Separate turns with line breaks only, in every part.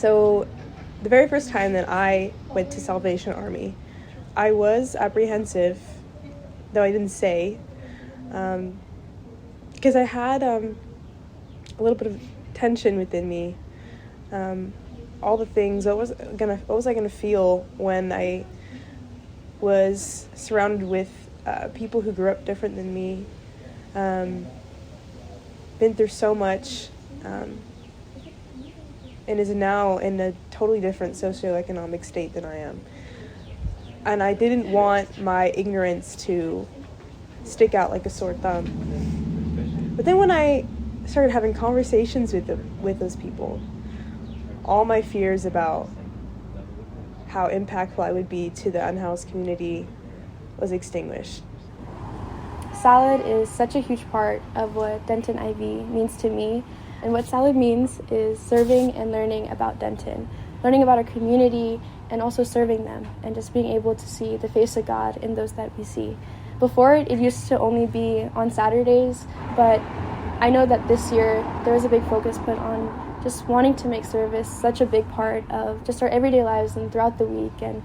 So the very first time that I went to Salvation Army, I was apprehensive, though I didn't say, because I had a little bit of tension within me. All the things, what was I gonna feel when I was surrounded with people who grew up different than me, been through so much, and is now in a totally different socioeconomic state than I am. And I didn't want my ignorance to stick out like a sore thumb. But then when I started having conversations with those people, all my fears about how impactful I would be to the unhoused community was extinguished.
Salad is such a huge part of what Denton IV means to me. And what Salad means is serving and learning about Denton, learning about our community and also serving them and just being able to see the face of God in those that we see. Before, it used to only be on Saturdays, but I know that this year there was a big focus put on just wanting to make service such a big part of just our everyday lives and throughout the week and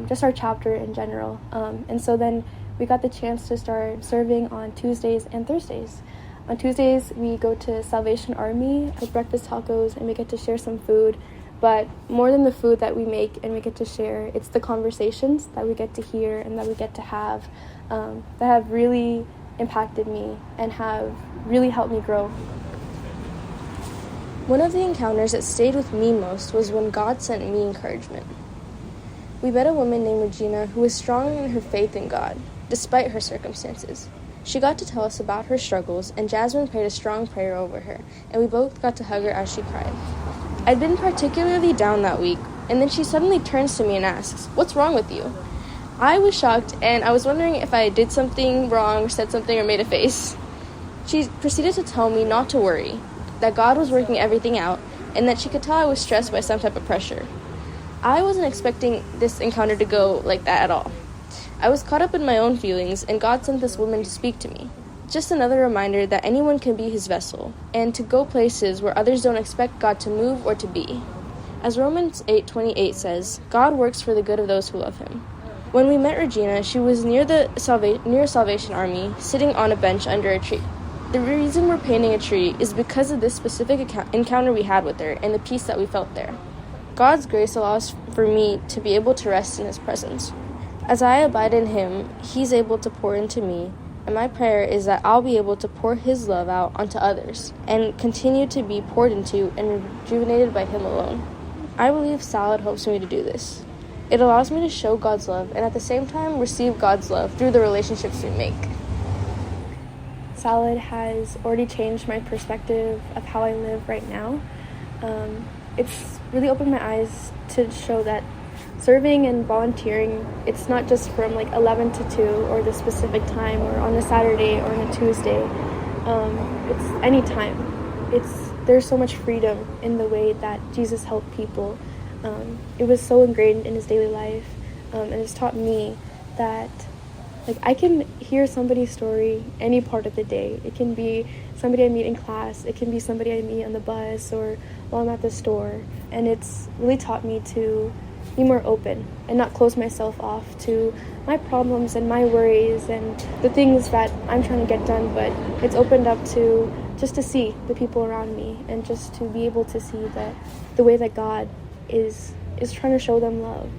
just our chapter in general. And so then we got the chance to start serving on Tuesdays and Thursdays. On Tuesdays, we go to Salvation Army with breakfast tacos and we get to share some food. But more than the food that we make and we get to share, it's the conversations that we get to hear and that we get to have that have really impacted me and have really helped me grow.
One of the encounters that stayed with me most was when God sent me encouragement. We met a woman named Regina who was strong in her faith in God, despite her circumstances. She got to tell us about her struggles, and Jasmine prayed a strong prayer over her, and we both got to hug her as she cried. I'd been particularly down that week, and then she suddenly turns to me and asks, "What's wrong with you?" I was shocked, and I was wondering if I did something wrong or said something or made a face. She proceeded to tell me not to worry, that God was working everything out, and that she could tell I was stressed by some type of pressure. I wasn't expecting this encounter to go like that at all. I was caught up in my own feelings, and God sent this woman to speak to me. Just another reminder that anyone can be his vessel, and to go places where others don't expect God to move or to be. As Romans 8:28 says, God works for the good of those who love him. When we met Regina, she was near Salvation Army, sitting on a bench under a tree. The reason we're painting a tree is because of this specific encounter we had with her and the peace that we felt there. God's grace allows for me to be able to rest in his presence. As I abide in him, he's able to pour into me, and my prayer is that I'll be able to pour his love out onto others and continue to be poured into and rejuvenated by him alone. I believe Salad helps me to do this. It allows me to show God's love and at the same time receive God's love through the relationships we make.
Salad has already changed my perspective of how I live right now. It's really opened my eyes to show that serving and volunteering, it's not just from like 11 to 2 or the specific time or on a Saturday or on a Tuesday. It's any time. There's so much freedom in the way that Jesus helped people. It was so ingrained in his daily life, and it's taught me that I can hear somebody's story any part of the day. It can be somebody I meet in class, it can be somebody I meet on the bus or while I'm at the store, and it's really taught me to be more open and not close myself off to my problems and my worries and the things that I'm trying to get done, but it's opened up to just to see the people around me and just to be able to see that the way that God is trying to show them love.